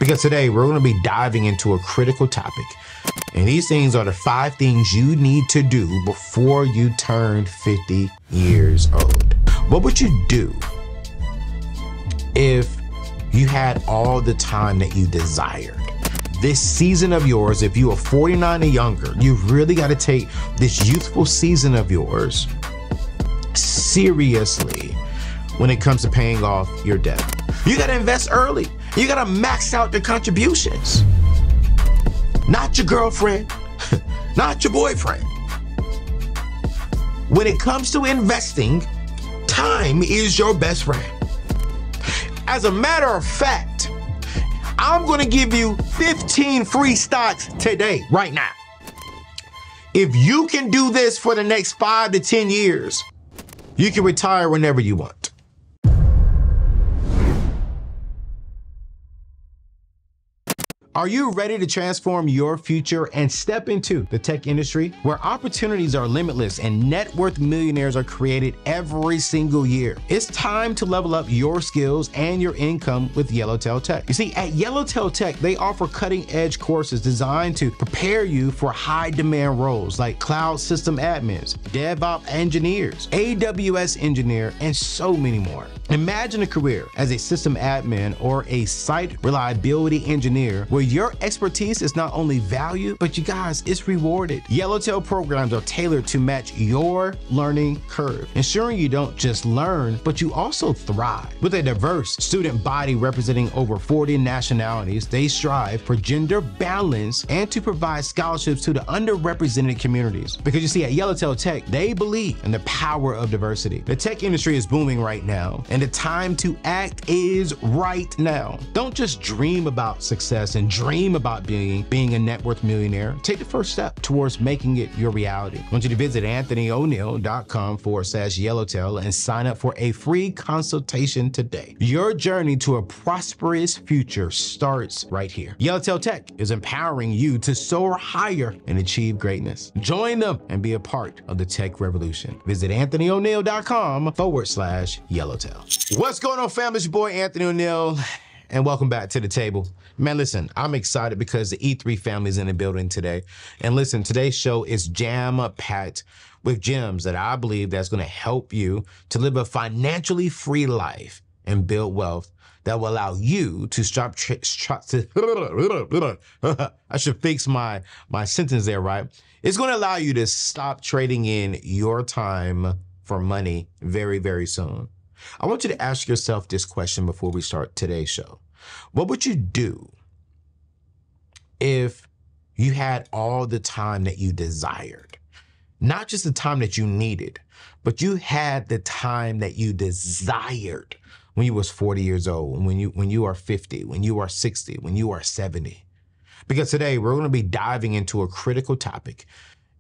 Because today we're going to be diving into a critical topic. And these things are the 5 things you need to do before you turn 50 years old. What would you do if you had all the time that you desired? This season of yours, if you are 49 or younger, you've really got to take this youthful season of yours seriously when it comes to paying off your debt. You got to invest early. You got to max out your contributions. Not your girlfriend, not your boyfriend. When it comes to investing, time is your best friend. As a matter of fact, I'm going to give you 15 free stocks today, right now. If you can do this for the next 5 to 10 years, you can retire whenever you want. Are you ready to transform your future and step into the tech industry where opportunities are limitless and net worth millionaires are created every single year? It's time to level up your skills and your income with Yellowtail Tech. You see, at Yellowtail Tech, they offer cutting-edge courses designed to prepare you for high-demand roles like cloud system admins, DevOps engineers, AWS engineer, and so many more. Imagine a career as a system admin or a site reliability engineer where your expertise is not only valued, but you guys, it's rewarded. Yellowtail programs are tailored to match your learning curve, ensuring you don't just learn, but you also thrive. With a diverse student body representing over 40 nationalities, they strive for gender balance and to provide scholarships to the underrepresented communities. Because you see, at Yellowtail Tech, they believe in the power of diversity. The tech industry is booming right now, and the time to act is right now. Don't just dream about success and dream about being a net worth millionaire. Take the first step towards making it your reality. I want you to visit AnthonyONeal.com/Yellowtail and sign up for a free consultation today. Your journey to a prosperous future starts right here. Yellowtail Tech is empowering you to soar higher and achieve greatness. Join them and be a part of the tech revolution. Visit AnthonyONeal.com/Yellowtail. What's going on, family? It's your boy, Anthony ONeal. And welcome back to the table. Man, listen, I'm excited because the E3 family is in the building today. And listen, today's show is jam-packed with gems that I believe that's going to help you to live a financially free life and build wealth that will allow you to stop I should fix my sentence there, right? It's going to allow you to stop trading in your time for money very, very soon. I want you to ask yourself this question before we start today's show. What would you do if you had all the time that you desired? Not just the time that you needed, but you had the time that you desired when you was 40 years old, when you are 50, when you are 60, when you are 70. Because today we're going to be diving into a critical topic.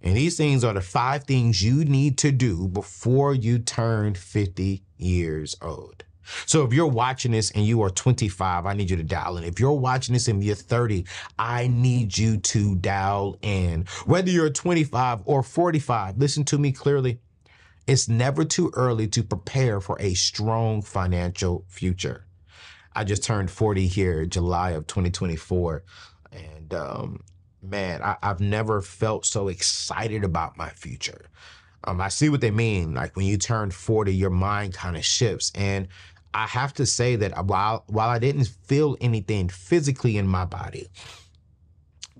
And these things are the 5 things you need to do before you turn 50 years old. So if you're watching this and you are 25, I need you to dial in. If you're watching this and you're 30, I need you to dial in. Whether you're 25 or 45, listen to me clearly. It's never too early to prepare for a strong financial future. I just turned 40 here, July of 2024. And man, I've never felt so excited about my future. I see what they mean. Like when you turn 40, your mind kind of shifts. And I have to say that while I didn't feel anything physically in my body,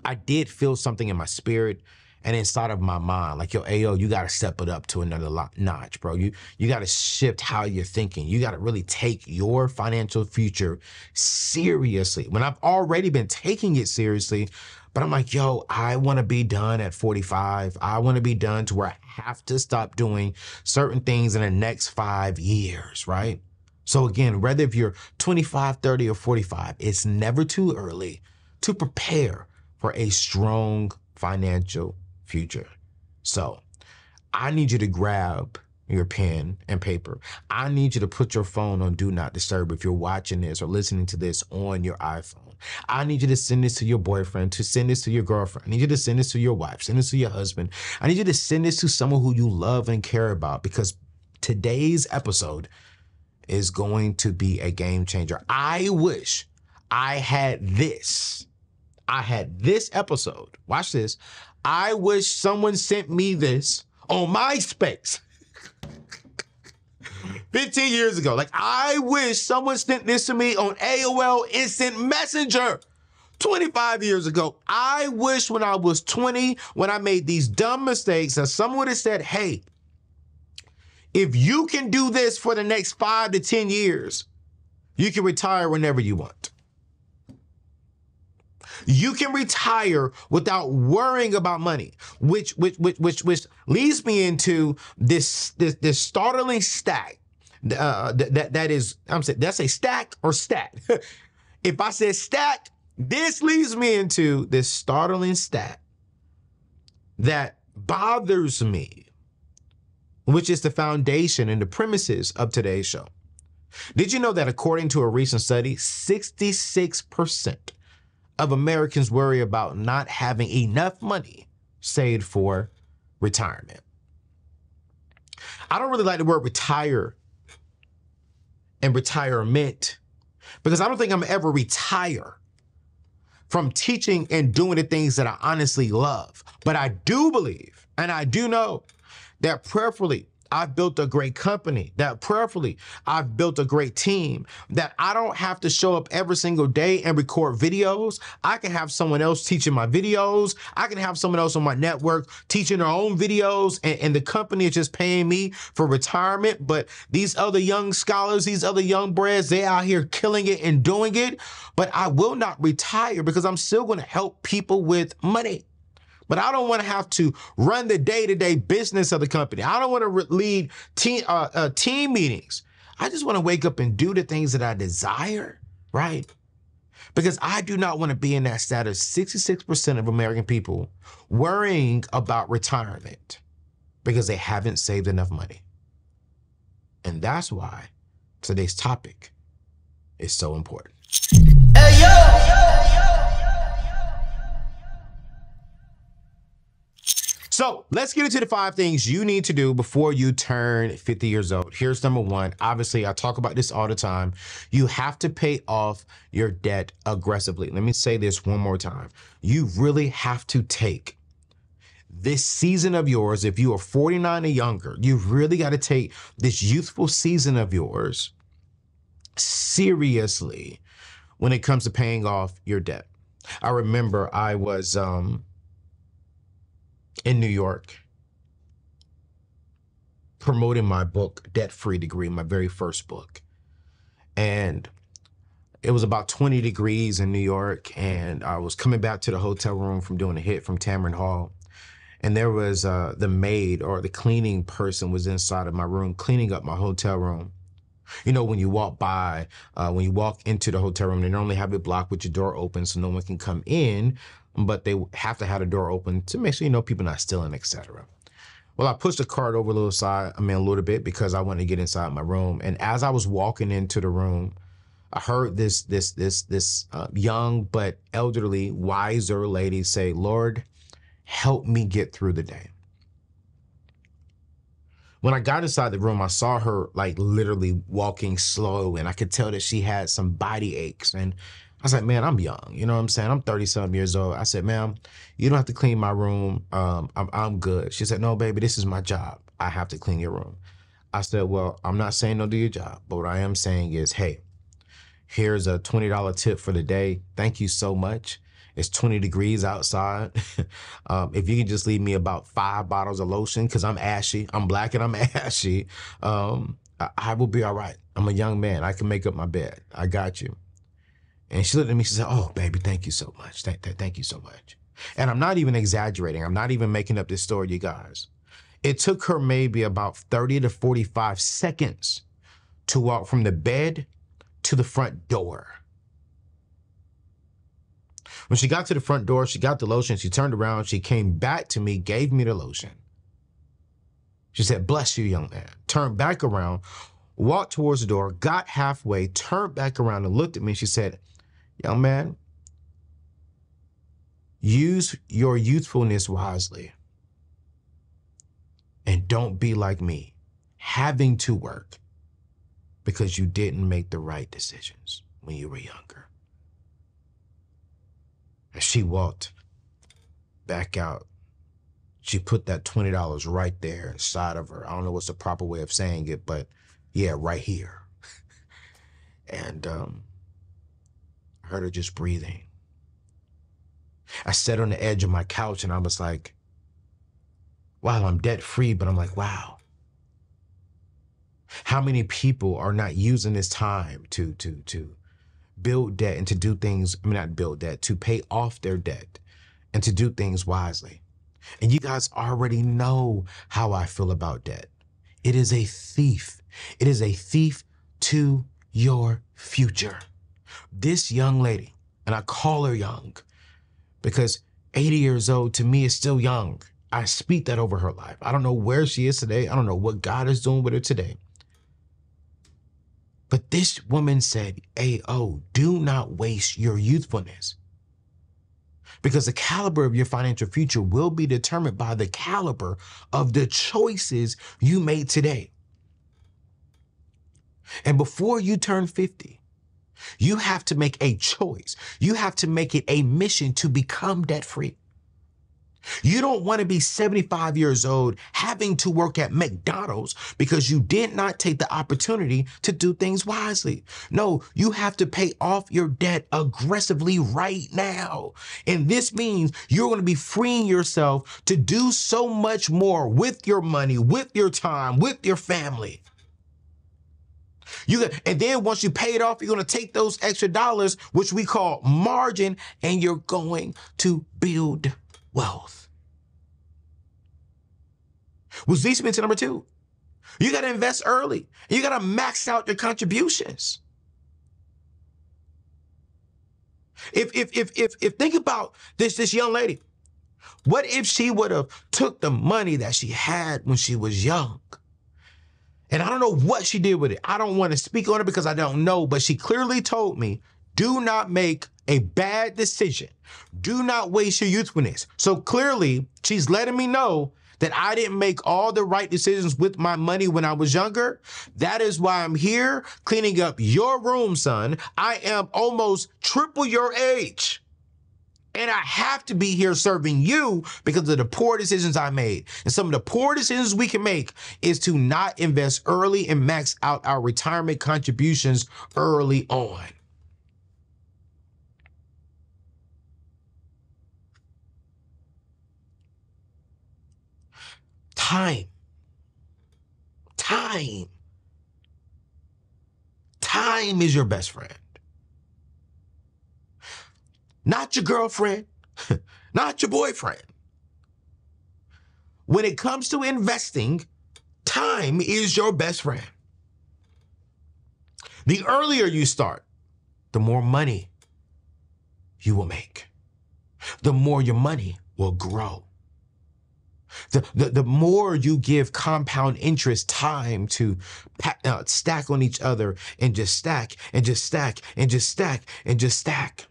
I did feel something in my spirit and inside of my mind. Like, yo, Ayo, you got to step it up to another notch, bro. You got to shift how you're thinking. You got to really take your financial future seriously. When I've already been taking it seriously, but I'm like, yo, I want to be done at 45. I want to be done to where I have to stop doing certain things in the next 5 years, right? So again, whether if you're 25, 30, or 45, it's never too early to prepare for a strong financial future. So I need you to grab your pen and paper. I need you to put your phone on Do Not Disturb if you're watching this or listening to this on your iPhone. I need you to send this to your boyfriend, to send this to your girlfriend. I need you to send this to your wife, send this to your husband. I need you to send this to someone who you love and care about, because today's episode is going to be a game changer. I wish I had this episode. Watch this. I wish someone sent me this on MySpace 15 years ago. Like, I wish someone sent this to me on AOL Instant Messenger 25 years ago. I wish when I was 20, when I made these dumb mistakes, that someone would have said, hey, if you can do this for the next 5 to 10 years, you can retire whenever you want. You can retire without worrying about money, which leads me into this startling stat. That is, I'm saying, that's a stack or stat. If I said stat, this leads me into this startling stat that bothers me, which is the foundation and the premises of today's show. Did you know that according to a recent study, 66% of Americans worry about not having enough money saved for retirement? I don't really like the word retire and retirement because I don't think I'm ever retire from teaching and doing the things that I honestly love. But I do believe, and I do know that prayerfully, I've built a great company, that prayerfully, I've built a great team, that I don't have to show up every single day and record videos. I can have someone else teaching my videos. I can have someone else on my network teaching their own videos, and the company is just paying me for retirement. But these other young scholars, these other young breds, they out here killing it and doing it. But I will not retire because I'm still going to help people with money. But I don't want to have to run the day-to-day business of the company. I don't want to lead team meetings. I just want to wake up and do the things that I desire, right? Because I do not want to be in that status. 66% of American people worrying about retirement because they haven't saved enough money. And that's why today's topic is so important. Hey, yo! So let's get into the 5 things you need to do before you turn 50 years old. Here's number 1. Obviously, I talk about this all the time. You have to pay off your debt aggressively. Let me say this one more time. You really have to take this season of yours. If you are 49 or younger, you really got to take this youthful season of yours seriously when it comes to paying off your debt. I remember I was in New York promoting my book, Debt Free Degree, my very first book. And it was about 20 degrees in New York, and I was coming back to the hotel room from doing a hit from Tamron Hall. And there was the maid or the cleaning person was inside of my room cleaning up my hotel room. You know, when you walk by, when you walk into the hotel room, they normally have it blocked with your door open so no one can come in, but they have to have the door open to make sure, you know, people not stealing, etc. Well, I pushed the cart over a little bit because I wanted to get inside my room. And as I was walking into the room, I heard this young but elderly, wiser lady say, "Lord, help me get through the day." When I got inside the room, I saw her like literally walking slow, and I could tell that she had some body aches. And I was like, man, I'm young. You know what I'm saying? I'm 30-something years old. I said, ma'am, you don't have to clean my room. I'm good. She said, no, baby, this is my job. I have to clean your room. I said, well, I'm not saying no to your job, but what I am saying is, hey, here's a $20 tip for the day. Thank you so much. It's 20 degrees outside. If you can just leave me about 5 bottles of lotion, because I'm ashy. I'm black and I'm ashy. I will be all right. I'm a young man. I can make up my bed. I got you. And she looked at me, she said, oh, baby, thank you so much. Thank you so much. And I'm not even exaggerating. I'm not even making up this story, you guys. It took her maybe about 30 to 45 seconds to walk from the bed to the front door. When she got to the front door, she got the lotion, she turned around, she came back to me, gave me the lotion. She said, bless you, young man. Turned back around, walked towards the door, got halfway, turned back around and looked at me. She said, young man, use your youthfulness wisely. And don't be like me, having to work because you didn't make the right decisions when you were younger. She walked back out. She put that $20 right there inside of her. I don't know what's the proper way of saying it, but yeah, right here. And I heard her just breathing. I sat on the edge of my couch and I was like, wow, I'm debt free, but I'm like, wow. How many people are not using this time to build debt and to do things, I mean, not build debt, to pay off their debt and to do things wisely? And you guys already know how I feel about debt. It is a thief. It is a thief to your future. This young lady, and I call her young because 80 years old to me is still young. I speak that over her life. I don't know where she is today. I don't know what God is doing with her today. But this woman said, "Ayo, do not waste your youthfulness." Because the caliber of your financial future will be determined by the caliber of the choices you made today. And before you turn 50, you have to make a choice. You have to make it a mission to become debt-free. You don't want to be 75 years old having to work at McDonald's because you did not take the opportunity to do things wisely. No, you have to pay off your debt aggressively right now. And this means you're going to be freeing yourself to do so much more with your money, with your time, with your family. And then once you pay it off, you're going to take those extra dollars, which we call margin, and you're going to build wealth. Which leads me to number 2. You got to invest early. You got to max out your contributions. If think about this young lady, what if she would have took the money that she had when she was young? And I don't know what she did with it. I don't want to speak on it because I don't know, but she clearly told me, do not make a bad decision. Do not waste your youthfulness. So clearly she's letting me know that I didn't make all the right decisions with my money when I was younger. That is why I'm here cleaning up your room, son. I am almost triple your age. And I have to be here serving you because of the poor decisions I made. And some of the poor decisions we can make is to not invest early and max out our retirement contributions early on. Time. Time is your best friend. Not your girlfriend, not your boyfriend. When it comes to investing, time is your best friend. The earlier you start, the more money you will make. The more your money will grow. The more you give compound interest time to stack on each other and just stack and just stack and just stack and just stack.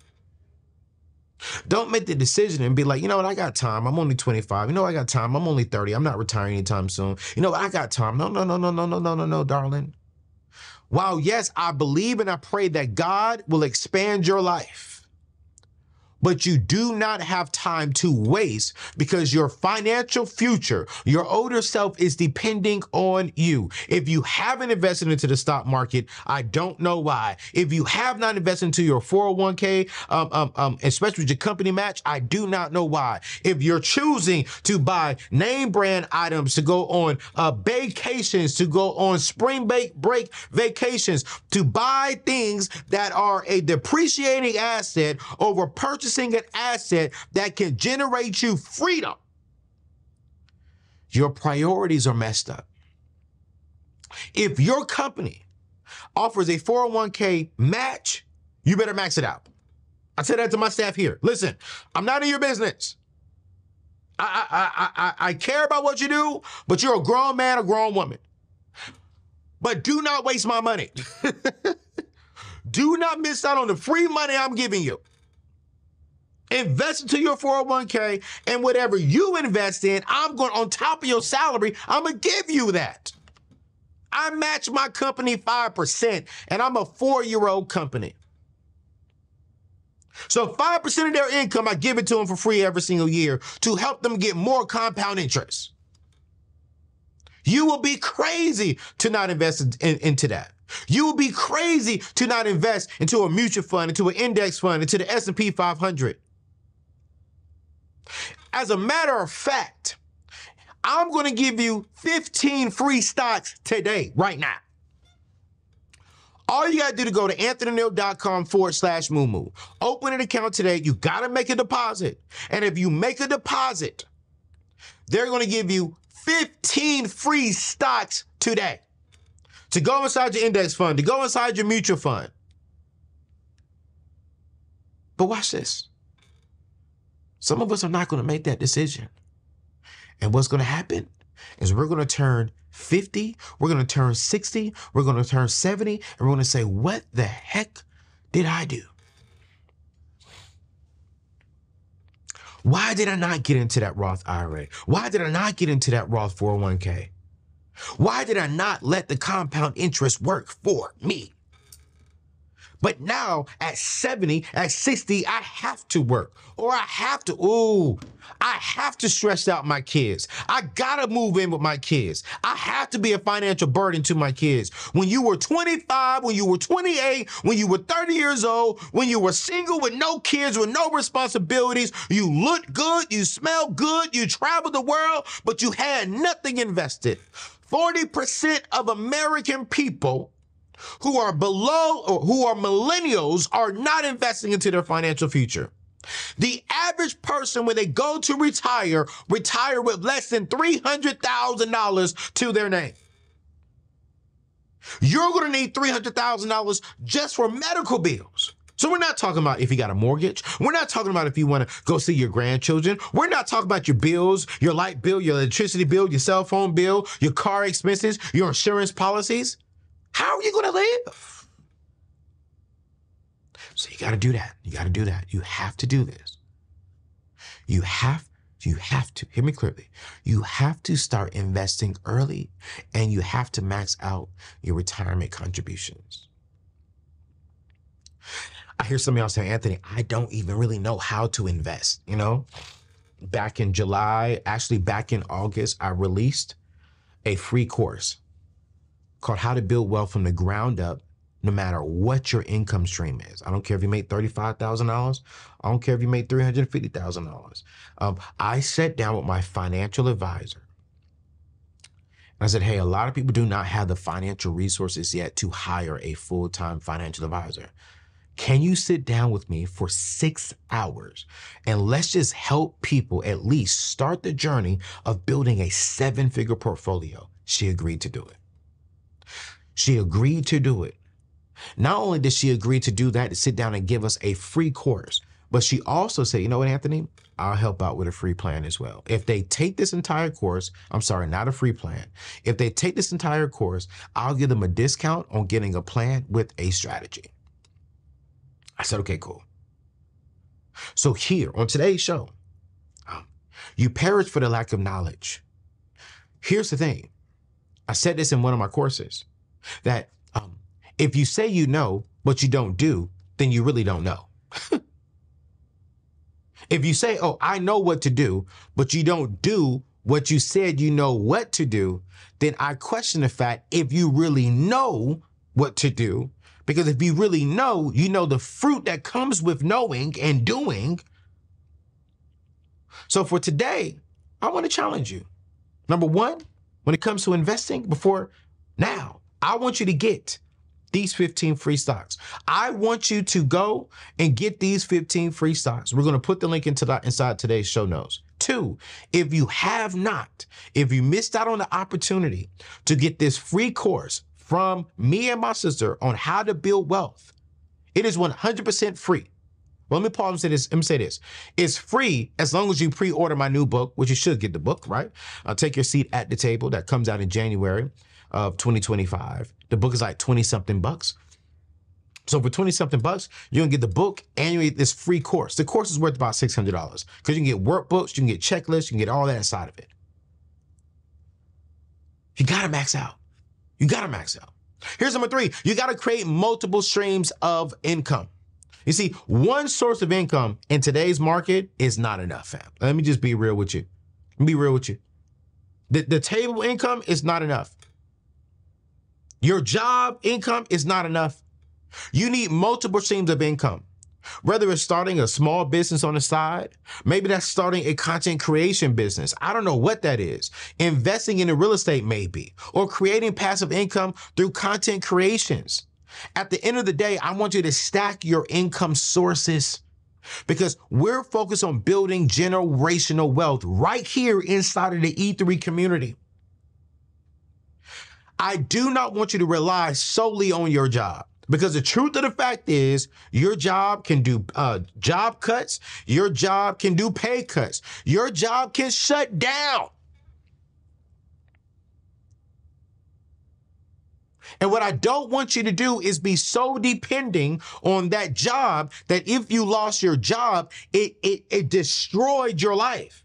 Don't make the decision and be like, you know what, I got time. I'm only 25. You know, I got time. I'm only 30. I'm not retiring anytime soon. You know, I got time. No, darling. While yes, I believe and I pray that God will expand your life, but you do not have time to waste because your financial future, your older self is depending on you. If you haven't invested into the stock market, I don't know why. If you have not invested into your 401k, especially with your company match, I do not know why. If you're choosing to buy name brand items to go on vacations, to go on spring break vacations, to buy things that are a depreciating asset over purchasing an asset that can generate you freedom, your priorities are messed up. If your company offers a 401k match, you better max it out. I said that to my staff here. Listen, I'm not in your business. I care about what you do, but you're a grown man, a grown woman. But do not waste my money. Do not miss out on the free money I'm giving you. Invest into your 401k, and whatever you invest in, I'm going on top of your salary, I'm going to give you that. I match my company 5%, and I'm a 4-year-old company. So 5% of their income, I give it to them for free every single year to help them get more compound interest. You will be crazy to not invest into that. You will be crazy to not invest into a mutual fund, into an index fund, into the S&P 500. As a matter of fact, I'm going to give you 15 free stocks today, right now. All you got to do to go to anthonyoneal.com/moo. Open an account today. You got to make a deposit. And if you make a deposit, they're going to give you 15 free stocks today to go inside your index fund, to go inside your mutual fund. But watch this. Some of us are not going to make that decision. And what's going to happen is we're going to turn 50, we're going to turn 60, we're going to turn 70, and we're going to say, what the heck did I do? Why did I not get into that Roth IRA? Why did I not get into that Roth 401k? Why did I not let the compound interest work for me? But now at 70, at 60, I have to work, or I have to stress out my kids. I gotta move in with my kids. I have to be a financial burden to my kids. When you were 25, when you were 28, when you were 30 years old, when you were single with no kids, with no responsibilities, you looked good, you smelled good, you traveled the world, but you had nothing invested. 40% of American people who are below or who are millennials are not investing into their financial future. The average person, when they go to retire with less than $300,000 to their name. You're going to need $300,000 just for medical bills. So we're not talking about if you got a mortgage. We're not talking about if you want to go see your grandchildren. We're not talking about your bills, your light bill, your electricity bill, your cell phone bill, your car expenses, your insurance policies. How are you going to live? So you got to do that. You got to do that. You have to do this. You have to, hear me clearly. You have to start investing early, and you have to max out your retirement contributions. I hear some of y'all say, Anthony, I don't even really know how to invest. You know, back in July, actually back in August, I released a free course called How to Build Wealth from the Ground Up, no matter what your income stream is. I don't care if you make $35,000. I don't care if you make $350,000. I sat down with my financial advisor. And I said, hey, a lot of people do not have the financial resources yet to hire a full-time financial advisor. Can you sit down with me for 6 hours and let's just help people at least start the journey of building a 7-figure portfolio? She agreed to do it. She agreed to do it. Not only did she agree to do that, to sit down and give us a free course, but she also said, you know what, Anthony, I'll help out with a free plan as well. If they take this entire course, I'm sorry, not a free plan. If they take this entire course, I'll give them a discount on getting a plan with a strategy. I said, okay, cool. So here on today's show, you perish for the lack of knowledge. Here's the thing. I said this in one of my courses, that if you say you know, but you don't do, then you really don't know. If you say, oh, I know what to do, but you don't do what you said you know what to do, then I question the fact if you really know what to do, because if you really know, you know the fruit that comes with knowing and doing. So for today, I want to challenge you. Number one, when it comes to investing, before now, I want you to get these 15 free stocks. I want you to go and get these 15 free stocks. We're going to put the link inside today's show notes. 2, if you missed out on the opportunity to get this free course from me and my sister on how to build wealth, it is 100% free. Well, let me pause and say this. Let me say this. It's free as long as you pre-order my new book, which you should get the book, right? Take Your Seat at the Table. That comes out in January of 2025. The book is like 20-something bucks. So for 20-something bucks, you're gonna get the book and you get this free course. The course is worth about $600 because you can get workbooks, you can get checklists, you can get all that inside of it. You gotta max out. You gotta max out. Here's number 3. You gotta create multiple streams of income. You see, one source of income in today's market is not enough, fam. Let me just be real with you. Be real with you. The table income is not enough. Your job income is not enough. You need multiple streams of income. Whether it's starting a small business on the side, maybe that's starting a content creation business. I don't know what that is. Investing in real estate maybe, or creating passive income through content creations. At the end of the day, I want you to stack your income sources because we're focused on building generational wealth right here inside of the E3 community. I do not want you to rely solely on your job. Because the truth of the fact is, your job can do job cuts. Your job can do pay cuts. Your job can shut down. And what I don't want you to do is be so depending on that job that if you lost your job, it destroyed your life.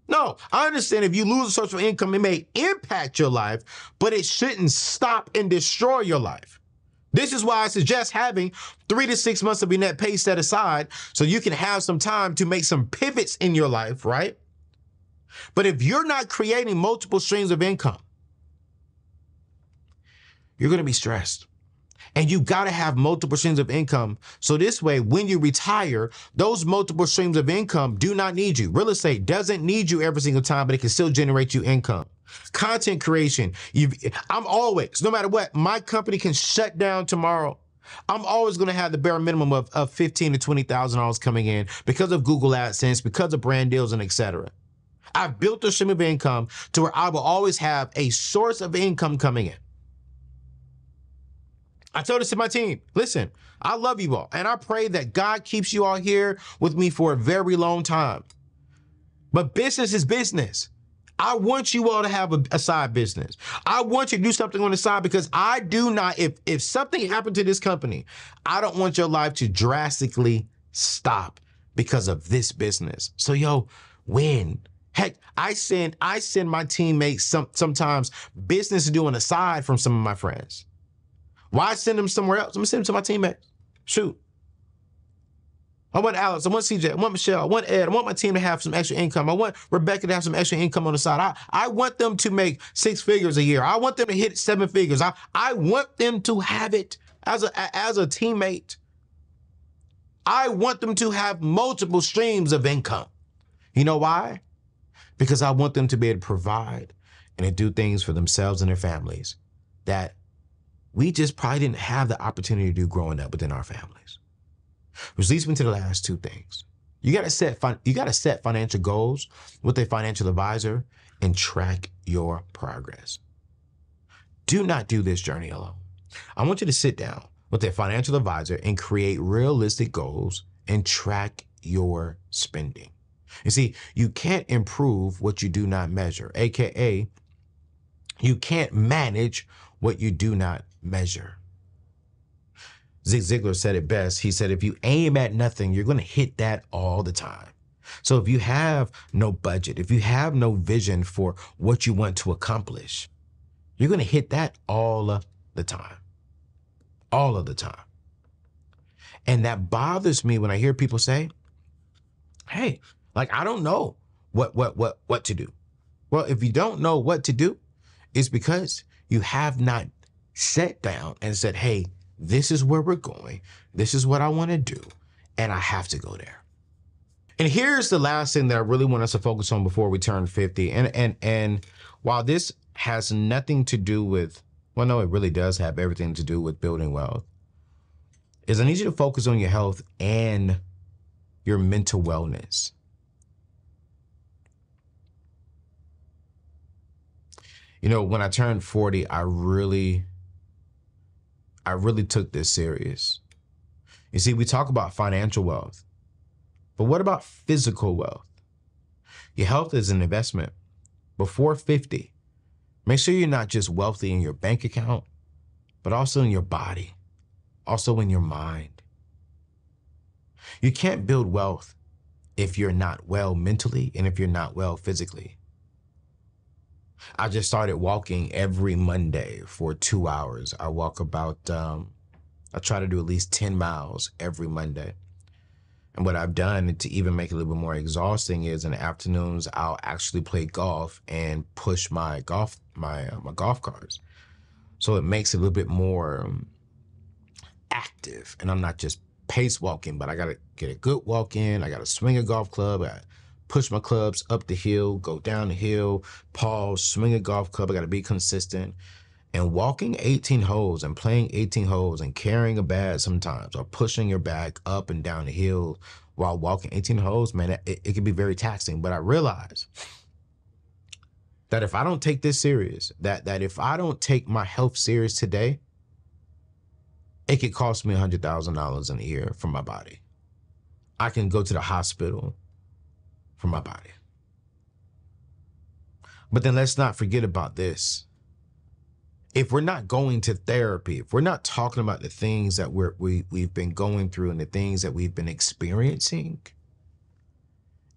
No, I understand if you lose a source of income, it may impact your life, but it shouldn't stop and destroy your life. This is why I suggest having 3 to 6 months of your net pay set aside so you can have some time to make some pivots in your life, right? But if you're not creating multiple streams of income, you're going to be stressed. And you got to have multiple streams of income. So this way, when you retire, those multiple streams of income do not need you. Real estate doesn't need you every single time, but it can still generate you income. Content creation. I'm always, no matter what, my company can shut down tomorrow. I'm always going to have the bare minimum of $15,000 to $20,000 coming in because of Google AdSense, because of brand deals, and etc. I've built a stream of income to where I will always have a source of income coming in. I told this to my team, listen, I love you all, and I pray that God keeps you all here with me for a very long time. But business is business. I want you all to have a side business. I want you to do something on the side because I do not, if something happened to this company, I don't want your life to drastically stop because of this business. So yo, win. Heck, I send my teammates sometimes business to do on the side from some of my friends. Why send them somewhere else? I'm gonna send them to my teammates. Shoot. I want Alex, I want CJ, I want Michelle, I want Ed, I want my team to have some extra income. I want Rebecca to have some extra income on the side. I want them to make 6 figures a year. I want them to hit 7 figures. I want them to have it as a teammate. I want them to have multiple streams of income. You know why? Because I want them to be able to provide and to do things for themselves and their families that we just probably didn't have the opportunity to do growing up within our families. Which leads me to the last 2 things. You gotta set financial goals with a financial advisor and track your progress. Do not do this journey alone. I want you to sit down with a financial advisor and create realistic goals and track your spending. You see, you can't improve what you do not measure, AKA, you can't manage what you do not measure. Zig Ziglar said it best. He said, if you aim at nothing, you're going to hit that all the time. So if you have no budget, if you have no vision for what you want to accomplish, you're going to hit that all of the time. All of the time. And that bothers me when I hear people say, hey, like, I don't know what to do. Well, if you don't know what to do, it's because you have not sat down and said, hey, this is where we're going. This is what I want to do. And I have to go there. And here's the last thing that I really want us to focus on before we turn 50. And while this has nothing to do with, well, no, it really does have everything to do with building wealth, is I need you to focus on your health and your mental wellness. You know, when I turned 40, I really took this serious. You see, we talk about financial wealth, but what about physical wealth? Your health is an investment. Before 50, make sure you're not just wealthy in your bank account, but also in your body, also in your mind. You can't build wealth if you're not well mentally and if you're not well physically. I just started walking every Monday for 2 hours. I walk about I try to do at least 10 miles every Monday. And what I've done to even make it a little bit more exhausting is in the afternoons, I'll actually play golf and push my golf carts. So it makes it a little bit more active. And I'm not just pace walking, but I got to get a good walk in. I got to swing a golf club. I push my clubs up the hill, go down the hill, pause, swing a golf club. I got to be consistent. And walking 18 holes and playing 18 holes and carrying a bag sometimes, or pushing your bag up and down the hill while walking 18 holes, man, it can be very taxing. But I realize that if I don't take this serious, that if I don't take my health serious today, it could cost me $100,000 in a year for my body. I can go to the hospital for my body. But then let's not forget about this. If we're not going to therapy, if we're not talking about the things that we've been going through and the things that we've been experiencing,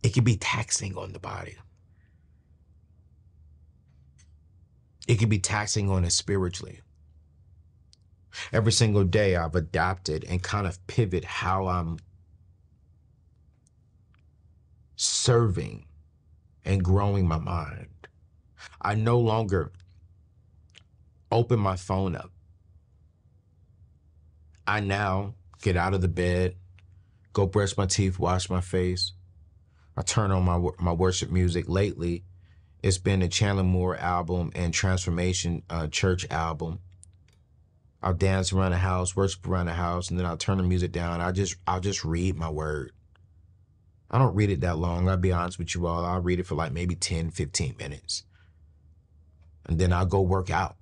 it can be taxing on the body. It can be taxing on us spiritually. Every single day I've adapted and kind of pivot how I'm serving and growing my mind. I no longer open my phone up. I now get out of the bed, go brush my teeth, wash my face. I turn on my worship music. Lately, it's been the Chandler Moore album and Transformation Church album. I'll dance around the house, worship around the house, and then I'll turn the music down. I'll just read my word. I don't read it that long. I'll be honest with you all. I'll read it for like maybe 10, 15 minutes. And then I'll go work out.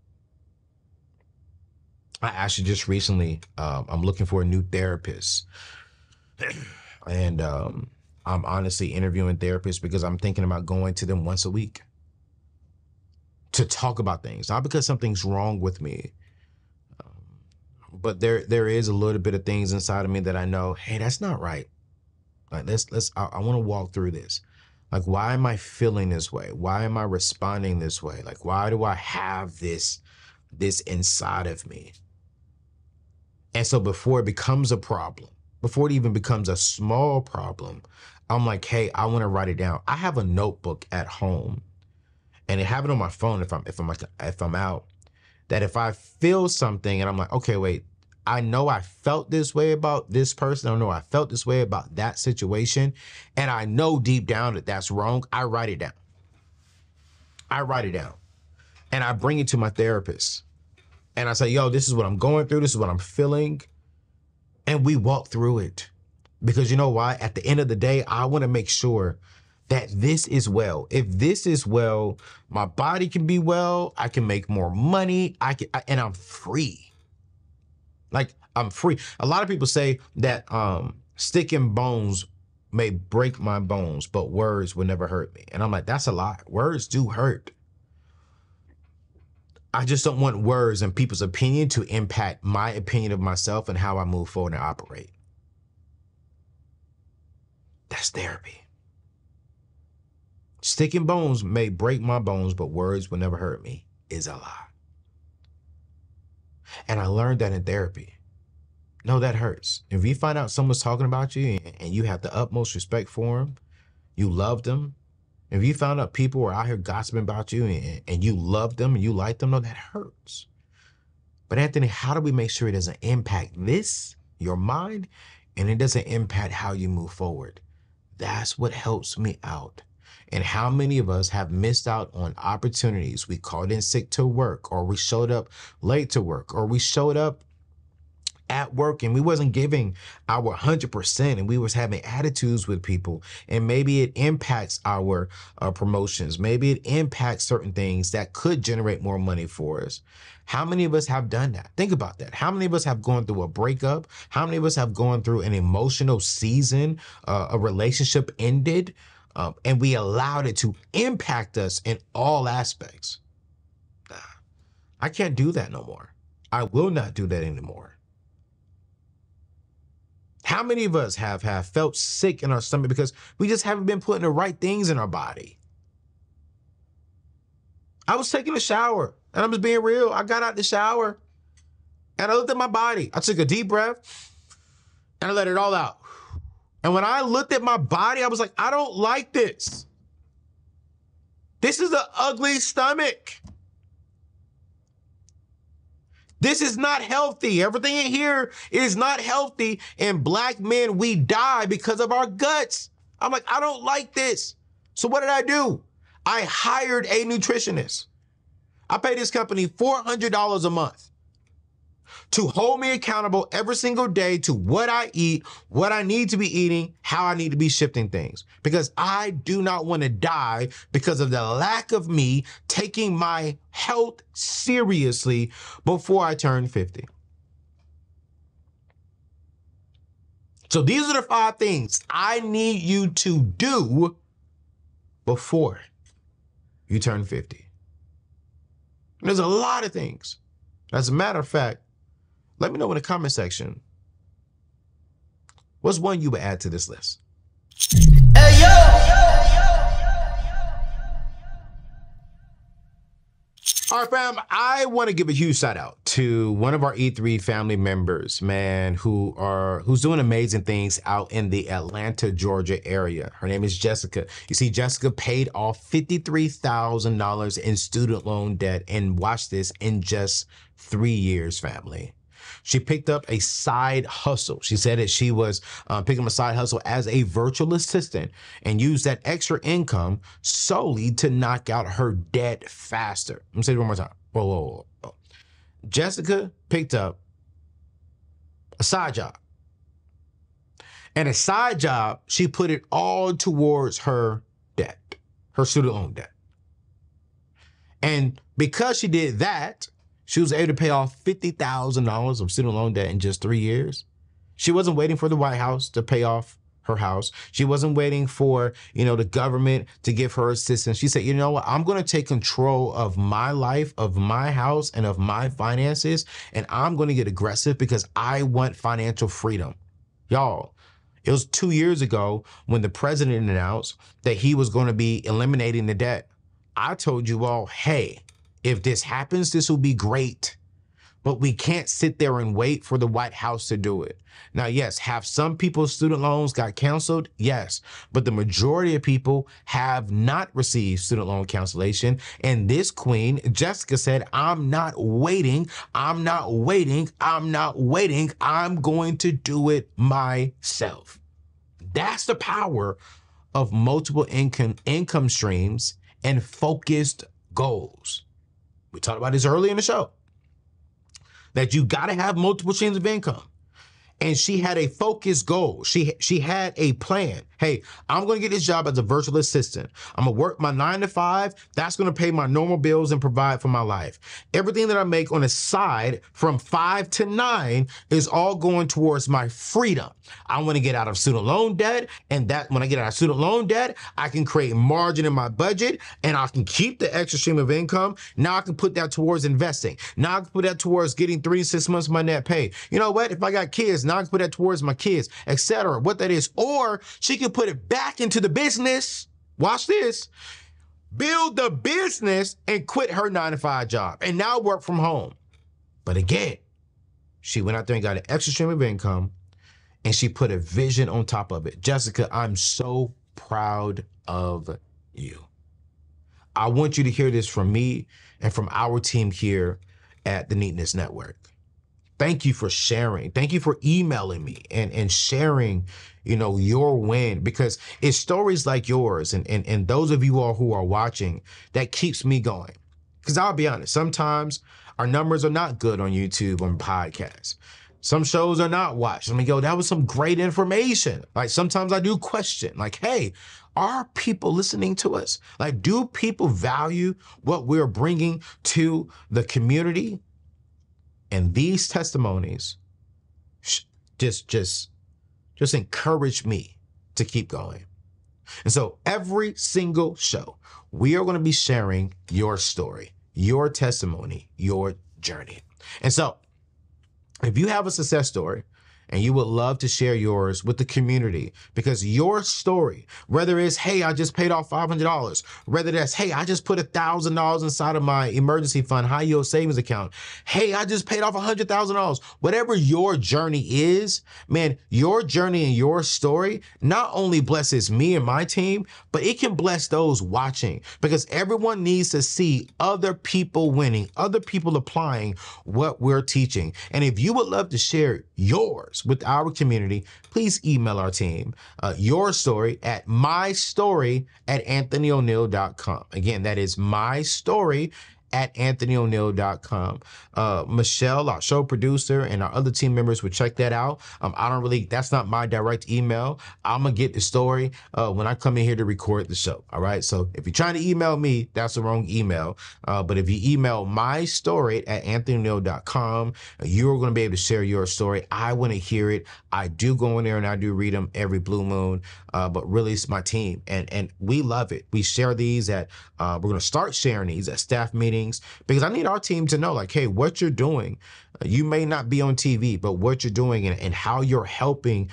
I actually just recently, I'm looking for a new therapist. And I'm honestly interviewing therapists because I'm thinking about going to them once a week to talk about things. Not because something's wrong with me, but there is a little bit of things inside of me that I know, hey, that's not right. Like I want to walk through this. Like, why am I feeling this way? Why am I responding this way? Like, why do I have this inside of me? And so before it becomes a problem, before it even becomes a small problem, I'm like, hey, I want to write it down. I have a notebook at home, and I have it on my phone if I'm out, that if I feel something and I'm like, okay, wait, I know I felt this way about this person. I know I felt this way about that situation. And I know deep down that that's wrong. I write it down. And I bring it to my therapist. And I say, yo, this is what I'm going through. This is what I'm feeling. And we walk through it. Because you know why? At the end of the day, I want to make sure that this is well. If this is well, my body can be well. I can make more money. And I'm free. Like, I'm free. A lot of people say that sticking bones may break my bones, but words will never hurt me. And I'm like, that's a lie. Words do hurt. I just don't want words and people's opinion to impact my opinion of myself and how I move forward and operate. That's therapy. Sticking bones may break my bones, but words will never hurt me is a lie. And I learned that in therapy. No, that hurts. If you find out someone's talking about you and you have the utmost respect for them, you love them. If you found out people were out here gossiping about you and you love them and you like them, no, that hurts. But Anthony, how do we make sure it doesn't impact your mind, and it doesn't impact how you move forward? That's what helps me out. And how many of us have missed out on opportunities? We called in sick to work, or we showed up late to work, or we showed up at work and we wasn't giving our 100%, and we was having attitudes with people, and maybe it impacts our promotions. Maybe it impacts certain things that could generate more money for us. How many of us have done that? Think about that. How many of us have gone through a breakup? How many of us have gone through an emotional season? A relationship ended, and we allowed it to impact us in all aspects. I can't do that no more. I will not do that anymore. How many of us have felt sick in our stomach because we just haven't been putting the right things in our body? I was taking a shower, and I'm just being real. I got out the shower And I looked at my body. I took a deep breath and I let it all out. And when I looked at my body, I was like, I don't like this. This is an ugly stomach. This is not healthy. Everything in here is not healthy. And black men, we die because of our guts. I'm like, I don't like this. So what did I do? I hired a nutritionist. I pay this company $400 a month to hold me accountable every single day to what I eat, what I need to be eating, how I need to be shifting things. Because I do not want to die because of the lack of me taking my health seriously before I turn 50. So these are the 5 things I need you to do before you turn 50. And there's a lot of things. As a matter of fact, let me know in the comment section, what's one you would add to this list? Hey, yo! All right, fam, I want to give a huge shout out to one of our E3 family members, man, who's doing amazing things out in the Atlanta, Georgia area. Her name is Jessica. You see, Jessica paid off $53,000 in student loan debt, and watch this, in just 3 years, family. She picked up a side hustle. She said that she was picking up a side hustle as a virtual assistant and used that extra income solely to knock out her debt faster. Let me say it one more time. Whoa. Jessica picked up a side job. And a side job, she put it all towards her debt, her student loan debt. And because she did that, she was able to pay off $50,000 of student loan debt in just 3 years. She wasn't waiting for the White House to pay off her house. She wasn't waiting for, the government to give her assistance. She said, you know what? I'm going to take control of my life, of my house, and of my finances, and I'm going to get aggressive because I want financial freedom. Y'all, it was 2 years ago when the president announced that he was going to be eliminating the debt. I told you all, hey, if this happens, this will be great. But we can't sit there and wait for the White House to do it. Now, yes, have some people's student loans got canceled? Yes. But the majority of people have not received student loan cancellation. And this queen, Jessica, said, I'm not waiting. I'm going to do it myself. That's the power of multiple income streams and focused goals. We talked about this earlier in the show, that you got to have multiple streams of income. And she had a focused goal. She had a plan. Hey, I'm going to get this job as a virtual assistant. I'm going to work my 9 to 5. That's going to pay my normal bills and provide for my life. Everything that I make on the side from 5 to 9 is all going towards my freedom. I want to get out of student loan debt. And that when I get out of student loan debt, I can create margin in my budget and I can keep the extra stream of income. Now I can put that towards investing. Now I can put that towards getting 3 to 6 months of my net pay. You know what? If I got kids, now I can put that towards my kids, etc. What that is. Or she can put it back into the business. Watch this. Build the business and quit her 9 to 5 job and now work from home. But again, she went out there and got an extra stream of income and she put a vision on top of it. Jessica, I'm so proud of you. I want you to hear this from me and from our team here at the Neatness Network. Thank you for sharing. Thank you for emailing me and sharing, your win, because it's stories like yours and those of you all who are watching that keeps me going. Because I'll be honest, sometimes our numbers are not good on YouTube, on podcasts. Some shows are not watched. That was some great information. Like sometimes I do question, like, hey, are people listening to us? Like, do people value what we're bringing to the community? And these testimonies just encourage me to keep going. And so every single show, we are going to be sharing your story, your testimony, your journey. And so if you have a success story and you would love to share yours with the community, because your story, whether it's, hey, I just paid off $500, whether that's, hey, I just put $1,000 inside of my emergency fund, high yield savings account, hey, I just paid off $100,000, whatever your journey is, man, your journey and your story not only blesses me and my team, but it can bless those watching, because everyone needs to see other people winning, other people applying what we're teaching. And if you would love to share yours with our community, please email our team your story at mystory@anthonyoneal.com. Again, that is mystory@anthonyoneal.com. Michelle, our show producer, and our other team members would check that out. That's not my direct email. I'm gonna get the story when I come in here to record the show. All right. So if you're trying to email me, that's the wrong email. But if you email mystory@anthonyoneal.com, you're gonna be able to share your story. I want to hear it. I do go in there and I do read them every blue moon. But really, it's my team, and we love it. We share these we're gonna start sharing these at staff meetings, because I need our team to know, like, hey, what you're doing, you may not be on TV, but what you're doing and how you're helping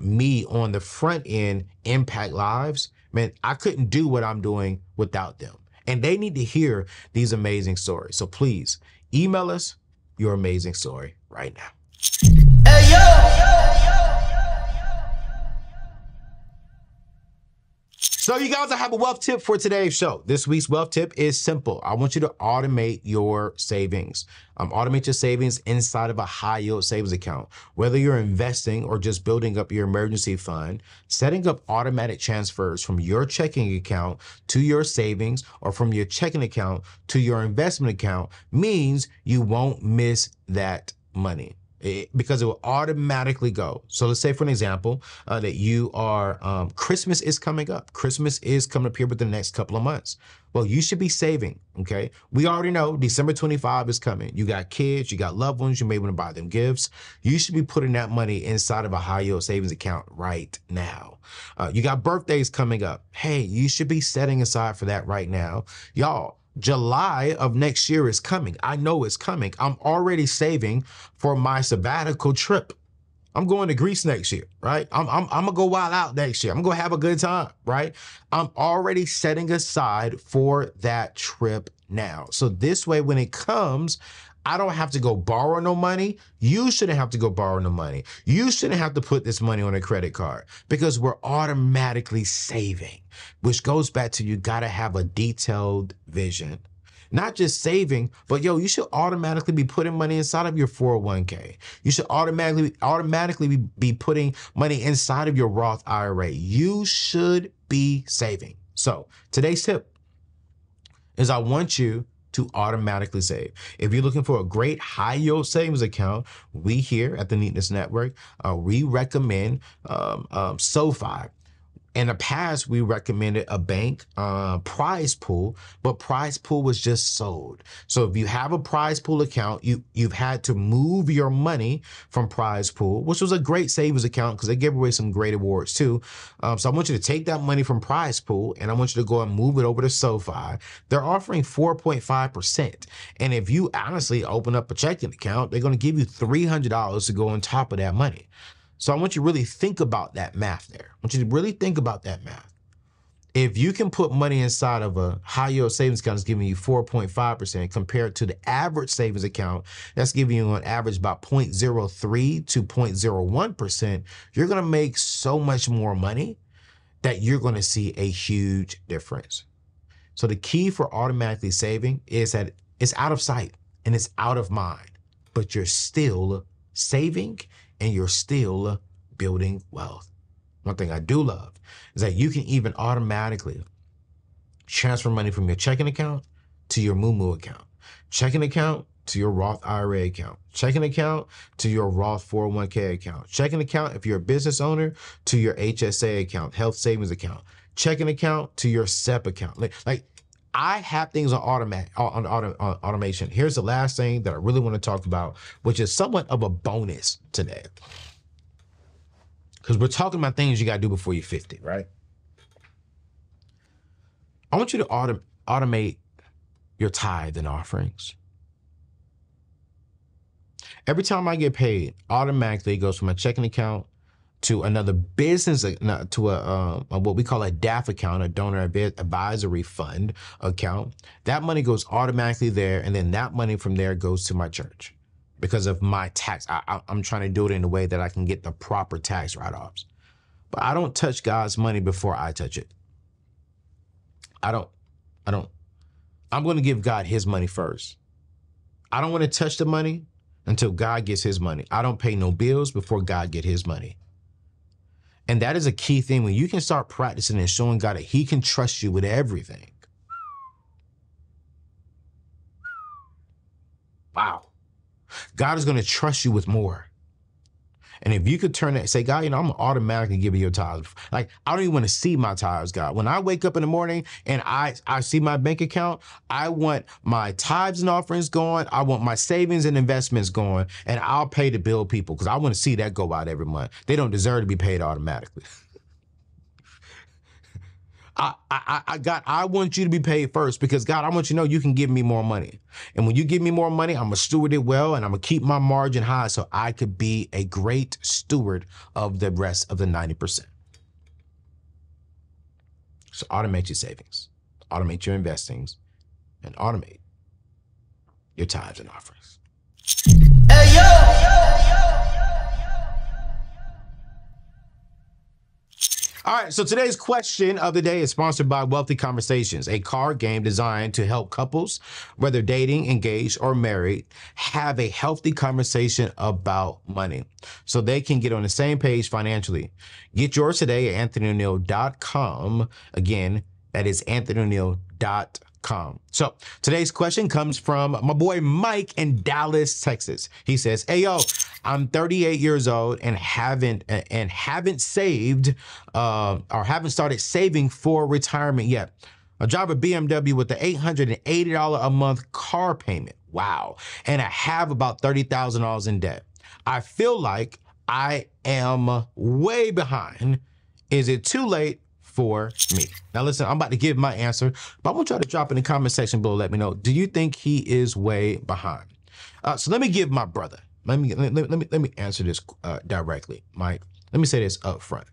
me on the front end impact lives, man, I couldn't do what I'm doing without them. And they need to hear these amazing stories. So please email us your amazing story right now. Hey, yo! So you guys, I have a wealth tip for today's show. This week's wealth tip is simple. I want you to automate your savings. Automate your savings inside of a high yield savings account. Whether you're investing or just building up your emergency fund, setting up automatic transfers from your checking account to your savings, or from your checking account to your investment account, means you won't miss that money. Because it will automatically go. So let's say, for an example, that you are, Christmas is coming up. Christmas is coming up here within the next couple of months. Well, you should be saving, okay? We already know December 25 is coming. You got kids, you got loved ones, you may want to buy them gifts. You should be putting that money inside of a high yield savings account right now. You got birthdays coming up. Hey, you should be setting aside for that right now. Y'all, July of next year is coming. I know it's coming. I'm already saving for my sabbatical trip. I'm going to Greece next year, right? I'm gonna go wild out next year. I'm gonna have a good time, right? I'm already setting aside for that trip now. So this way, when it comes, I don't have to go borrow no money. You shouldn't have to go borrow no money. You shouldn't have to put this money on a credit card, because we're automatically saving, which goes back to, you gotta have a detailed vision. Not just saving, but yo, you should automatically be putting money inside of your 401k. You should automatically be putting money inside of your Roth IRA. You should be saving. So today's tip is, I want you to automatically save. If you're looking for a great high yield savings account, we here at the Neatness Network, we recommend SoFi. In the past, we recommended a bank, prize pool, but prize pool was just sold. So if you have a prize pool account, you've had to move your money from prize pool, which was a great savings account because they gave away some great awards too. So I want you to take that money from prize pool and I want you to go and move it over to SoFi. They're offering 4.5%. And if you honestly open up a checking account, they're going to give you $300 to go on top of that money. So I want you to really think about that math there. I want you to really think about that math. If you can put money inside of a high yield savings account that's giving you 4.5% compared to the average savings account that's giving you on average about 0.03 to 0.01%, you're going to make so much more money that you're going to see a huge difference. So the key for automatically saving is that it's out of sight and it's out of mind, but you're still saving and you're still building wealth. One thing I do love is that you can even automatically transfer money from your checking account to your Moo account, checking account to your Roth IRA account, checking account to your Roth 401k account, checking account if you're a business owner to your HSA account, health savings account, checking account to your SEP account. Like I have things on automation. Here's the last thing that I really want to talk about, which is somewhat of a bonus today. Because we're talking about things you got to do before you're 50, right? I want you to automate your tithe and offerings. Every time I get paid, automatically it goes from my checking account to another business, to a what we call a DAF account, a donor advisory fund account. That money goes automatically there, and then that money from there goes to my church because of my tax. I'm trying to do it in a way that I can get the proper tax write-offs. But I don't touch God's money before I touch it. I don't. I'm going to give God his money first. I don't want to touch the money until God gets his money. I don't pay no bills before God get his money. And that is a key thing. When you can start practicing and showing God that he can trust you with everything. Wow. God is going to trust you with more. And if you could turn that, say, God, I'm gonna automatically give you your tithes. Like, I don't even want to see my tithes, God. When I wake up in the morning and I see my bank account, I want my tithes and offerings going. I want my savings and investments going, and I'll pay the bill people because I want to see that go out every month. They don't deserve to be paid automatically. I want you to be paid first because, God, I want you to know you can give me more money. And when you give me more money, I'm going to steward it well, and I'm going to keep my margin high so I could be a great steward of the rest of the 90%. So automate your savings, automate your investings, and automate your tithes and offerings. Hey, yo! All right, so today's question of the day is sponsored by Wealthy Conversations, a card game designed to help couples, whether dating, engaged, or married, have a healthy conversation about money so they can get on the same page financially. Get yours today at AnthonyONeal.com. Again, that is AnthonyONeal.com. So today's question comes from my boy Mike in Dallas, Texas. He says, hey, yo, I'm 38 years old and haven't saved or haven't started saving for retirement yet. I drive a BMW with the $880 a month car payment. Wow. And I have about $30,000 in debt. I feel like I am way behind. Is it too late for me? Now listen, I'm about to give my answer, but I want y'all to drop in the comment section below. Let me know. Do you think he is way behind? So let me give my brother. Let me answer this directly, Mike. Let me say this up front.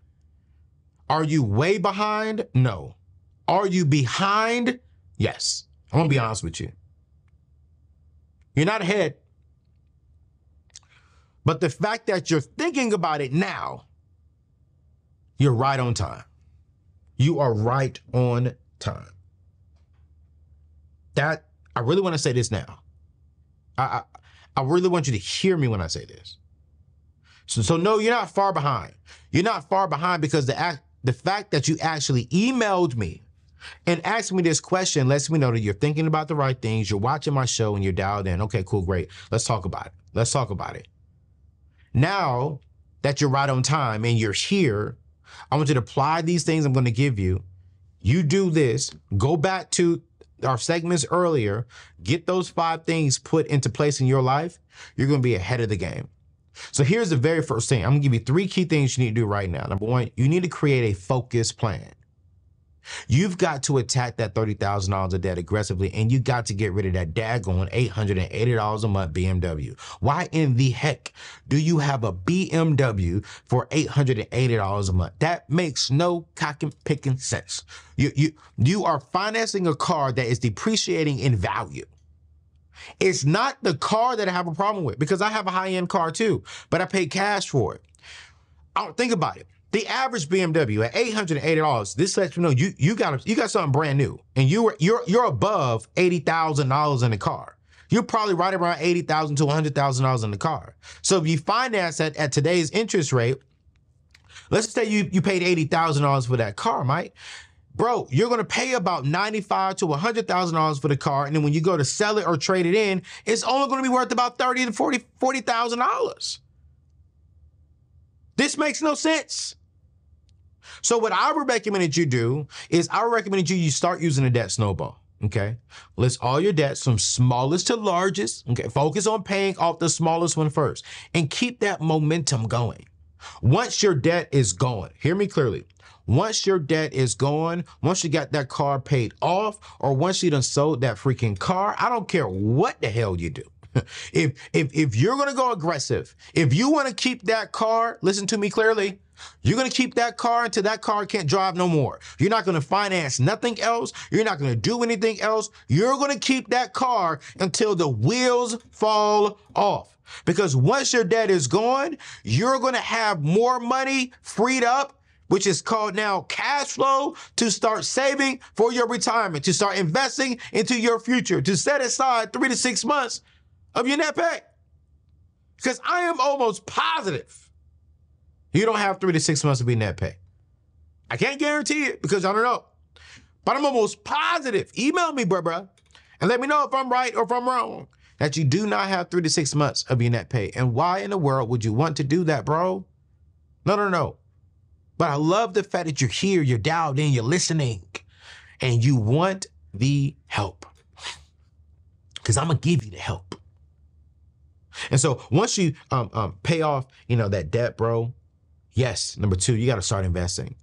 Are you way behind? No. Are you behind? Yes. I'm gonna be honest with you. You're not ahead. But the fact that you're thinking about it now, you're right on time. You are right on time. That, I really want to say this now. I really want you to hear me when I say this. So no, you're not far behind. You're not far behind because the fact that you actually emailed me and asked me this question lets me know that you're thinking about the right things. You're watching my show and you're dialed in. Okay, cool, great. Let's talk about it. Let's talk about it. Now that you're right on time and you're here, I want you to apply these things I'm going to give you. You do this, go back to our segments earlier, get those 5 things put into place in your life, you're going to be ahead of the game. So here's the very first thing. I'm going to give you 3 key things you need to do right now. Number 1, you need to create a focused plan. You've got to attack that $30,000 of debt aggressively, and you got to get rid of that daggone $880 a month BMW. Why in the heck do you have a BMW for $880 a month? That makes no cocking picking sense. You are financing a car that is depreciating in value. It's not the car that I have a problem with, because I have a high-end car too, but I pay cash for it. Think about it. The average BMW at $880. This lets you know you got something brand new, and you're above $80,000 in the car. You're probably right around $80,000 to $100,000 in the car. So if you finance that at today's interest rate, let's say you paid $80,000 for that car, Mike. Bro, you're gonna pay about $95,000 to $100,000 for the car, and then when you go to sell it or trade it in, it's only gonna be worth about $30,000 to $40,000. This makes no sense. So what I would recommend that you do is I would recommend that you start using a debt snowball, okay? List all your debts from smallest to largest, okay? Focus on paying off the smallest one first and keep that momentum going. Once your debt is gone, hear me clearly. Once your debt is gone, once you got that car paid off, or once you done sold that freaking car, I don't care what the hell you do. If you're going to go aggressive, if you want to keep that car, listen to me clearly, you're going to keep that car until that car can't drive no more. You're not going to finance nothing else. You're not going to do anything else. You're going to keep that car until the wheels fall off. Because once your debt is gone, you're going to have more money freed up, which is called now cash flow, to start saving for your retirement, to start investing into your future, to set aside 3 to 6 months of your net pay. Because I am almost positive you don't have 3 to 6 months of your net pay. I can't guarantee it because I don't know. But I'm almost positive. Email me, bruh, and let me know if I'm right or if I'm wrong, that you do not have 3 to 6 months of your net pay. And why in the world would you want to do that, bro? No. But I love the fact that you're here, you're dialed in, you're listening, and you want the help. Because I'm going to give you the help. And so once you pay off, that debt, bro, yes, number 2, you got to start investing.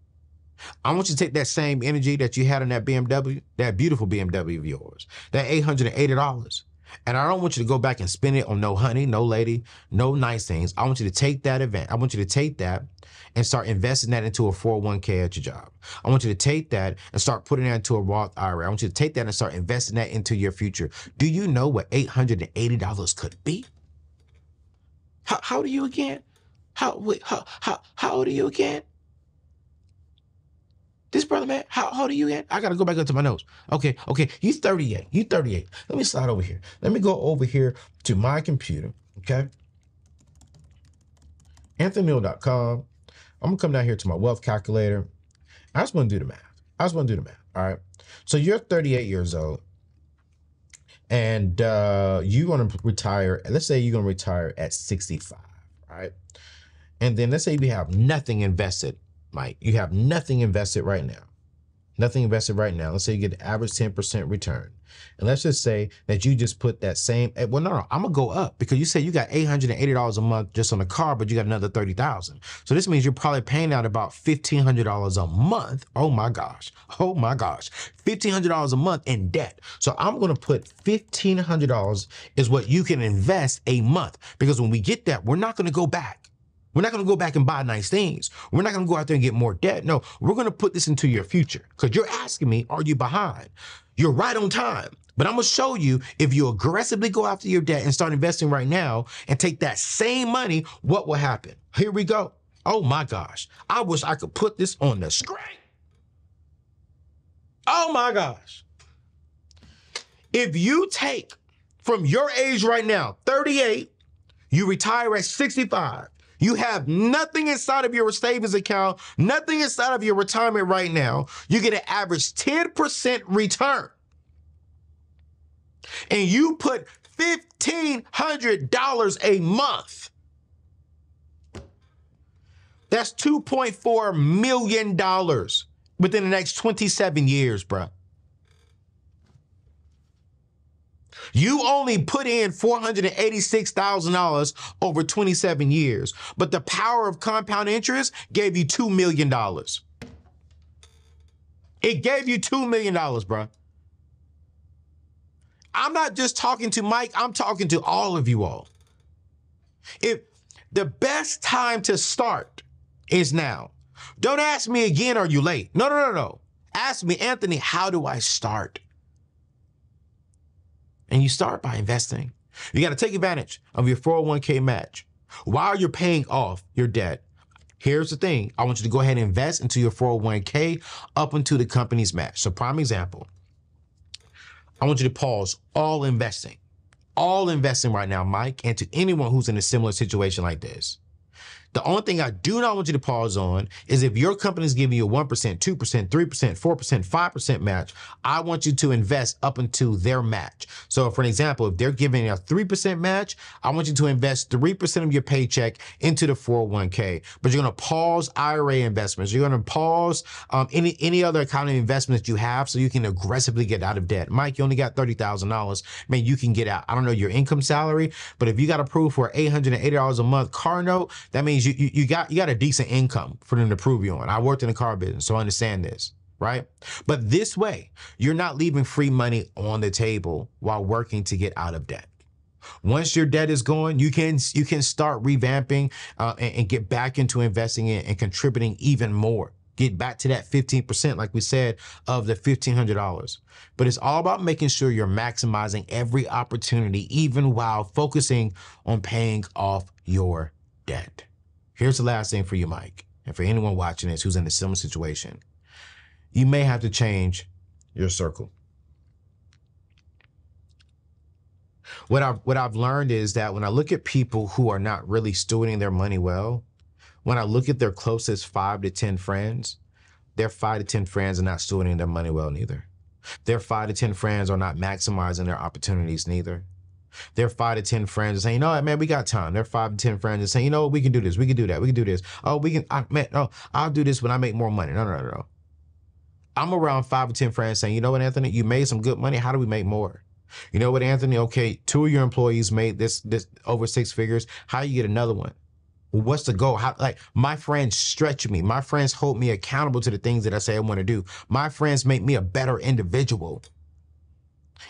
I want you to take that same energy that you had in that BMW, that beautiful BMW of yours, that $880. And I don't want you to go back and spend it on no honey, no lady, no nice things. I want you to take that event. I want you to take that and start investing that into a 401k at your job. I want you to take that and start putting that into a Roth IRA. I want you to take that and start investing that into your future. Do you know what $880 could be? How old are you again? How old are you again? This brother, man, how old are you again? I got to go back up to my notes. Okay. You 38. Let me slide over here. Let me go over here to my computer, okay? AnthonyONeal.com. I'm going to come down here to my wealth calculator. I just want to do the math. All right? So you're 38 years old, and you're going to retire. Let's say you're going to retire at 65, all right? And then let's say you have nothing invested, Mike. You have nothing invested right now. Let's say you get the average 10% return. And let's just say that you just put that same, well, no, I'm going to go up because you say you got $880 a month just on the car, but you got another $30,000. So this means you're probably paying out about $1,500 a month. Oh my gosh. $1,500 a month in debt. So I'm going to put $1,500 is what you can invest a month, because when we get that, we're not going to go back. We're not going to go back and buy nice things. We're not going to go out there and get more debt. No, we're going to put this into your future, because you're asking me, are you behind? You're right on time. But I'm going to show you, if you aggressively go after your debt and start investing right now and take that same money, what will happen? Here we go. Oh my gosh. I wish I could put this on the screen. Oh my gosh. If you take from your age right now, 38, you retire at 65, you have nothing inside of your savings account, nothing inside of your retirement right now, you get an average 10% return. And you put $1,500 a month. That's $2.4 million within the next 27 years, bro. You only put in $486,000 over 27 years, but the power of compound interest gave you $2 million. It gave you $2 million, bro. I'm not just talking to Mike, I'm talking to all of you all. If the best time to start is now. Don't ask me again, are you late? No. Ask me, Anthony, how do I start? And you start by investing. You got to take advantage of your 401k match while you're paying off your debt. Here's the thing. I want you to go ahead and invest into your 401k up into the company's match. So prime example, I want you to pause all investing right now, Mike, and to anyone who's in a similar situation like this. The only thing I do not want you to pause on is if your company is giving you a 1%, 2%, 3%, 4%, 5% match, I want you to invest up into their match. So for an example, if they're giving a 3% match, I want you to invest 3% of your paycheck into the 401k. But you're going to pause IRA investments. You're going to pause any other kind of investment that you have so you can aggressively get out of debt. Mike, you only got $30,000. Man, you can get out. I don't know your income salary, but if you got approved for $880 a month car note, that means you got a decent income for them to prove you on. I worked in the car business, so I understand this, right? But this way, you're not leaving free money on the table while working to get out of debt. Once your debt is gone, you can start revamping and get back into investing in and contributing even more. Get back to that 15%, like we said, of the $1,500. But it's all about making sure you're maximizing every opportunity, even while focusing on paying off your debt. Here's the last thing for you, Mike, and for anyone watching this who's in a similar situation. You may have to change your circle. What I've learned is that when I look at people who are not really stewarding their money well, when I look at their closest 5 to 10 friends, their 5 to 10 friends are not stewarding their money well neither. Their 5 to 10 friends are not maximizing their opportunities neither. Their 5 to 10 friends are saying, you know what, man, we got time. Their 5 to 10 friends are saying, you know what, we can do this, we can do that, we can do this. Oh, I'll do this when I make more money. No. I'm around 5 or 10 friends saying, you know what, Anthony, you made some good money. How do we make more? You know what, Anthony? Okay, 2 of your employees made this over 6 figures. How you get another one? What's the goal? My friends stretch me. My friends hold me accountable to the things that I say I want to do. My friends make me a better individual.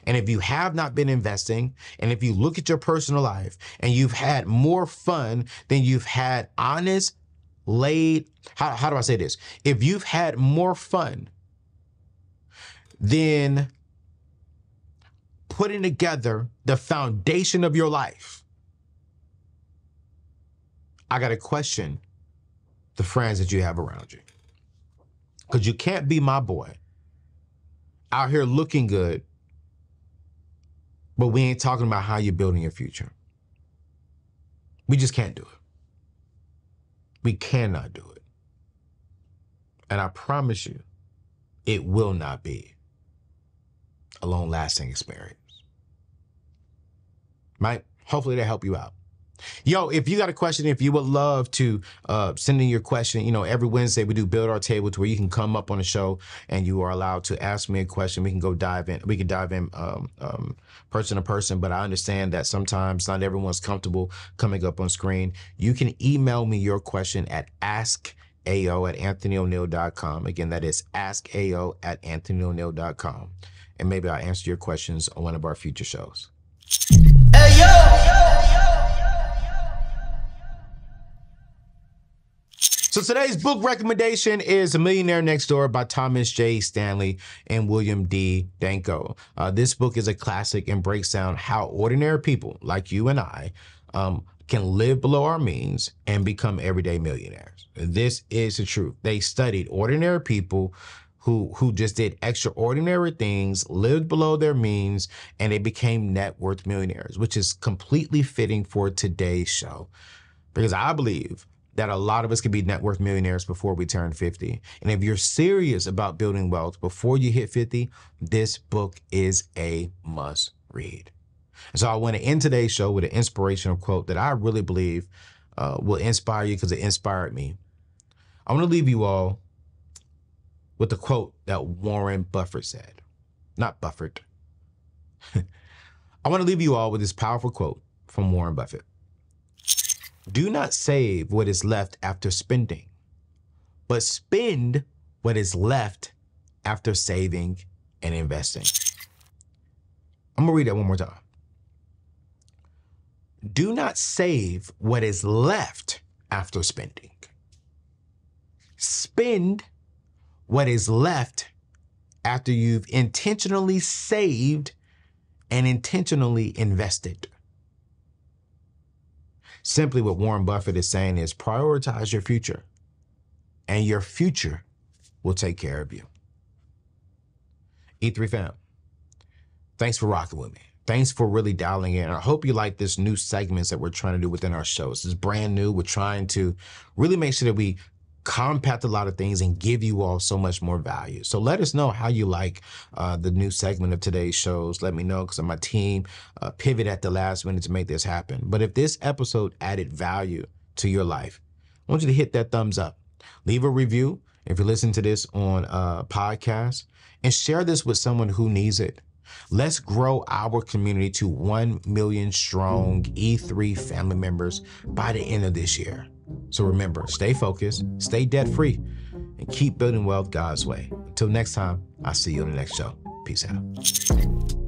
And if you have not been investing, and if you look at your personal life and you've had more fun than you've had honest, how do I say this? If you've had more fun than putting together the foundation of your life, I got to question the friends that you have around you. Because you can't be my boy out here looking good, but we ain't talking about how you're building your future. We just can't do it. We cannot do it. And I promise you, it will not be a long-lasting experience. Right? Hopefully that help you out. Yo, if you got a question, if you would love to send in your question, every Wednesday we do Build Our Table, to where you can come up on the show and you are allowed to ask me a question. We can go dive in. We can dive in person to person, but I understand that sometimes not everyone's comfortable coming up on screen. You can email me your question at askao@anthonyoneal.com. Again, that is askao@anthonyoneal.com. And maybe I'll answer your questions on one of our future shows. Hey, yo! So today's book recommendation is A Millionaire Next Door by Thomas J. Stanley and William D. Danko. This book is a classic and breaks down how ordinary people like you and I can live below our means and become everyday millionaires. This is the truth. They studied ordinary people who just did extraordinary things, lived below their means, and they became net worth millionaires, which is completely fitting for today's show. Because I believe that a lot of us can be net worth millionaires before we turn 50. And if you're serious about building wealth before you hit 50, this book is a must read. And so I want to end today's show with an inspirational quote that I really believe will inspire you, because it inspired me. I want to leave you all with the quote that Warren Buffett said. Not Buffett. I want to leave you all with this powerful quote from Warren Buffett. Do not save what is left after spending, but spend what is left after saving and investing. I'm going to read that one more time. Do not save what is left after spending. Spend what is left after you've intentionally saved and intentionally invested. Simply what Warren Buffett is saying is prioritize your future, and your future will take care of you. E3 fam, thanks for rocking with me. Thanks for really dialing in. I hope you like this new segments that we're trying to do within our shows. It's brand new. We're trying to really make sure that we compact a lot of things and give you all so much more value. So let us know how you like the new segment of today's shows. Let me know, because my team pivot at the last minute to make this happen. But if this episode added value to your life, I want you to hit that thumbs up. Leave a review if you're listening to this on podcast, and share this with someone who needs it. Let's grow our community to 1 million strong E3 family members by the end of this year. So remember, stay focused, stay debt-free, and keep building wealth God's way. Until next time, I'll see you on the next show. Peace out.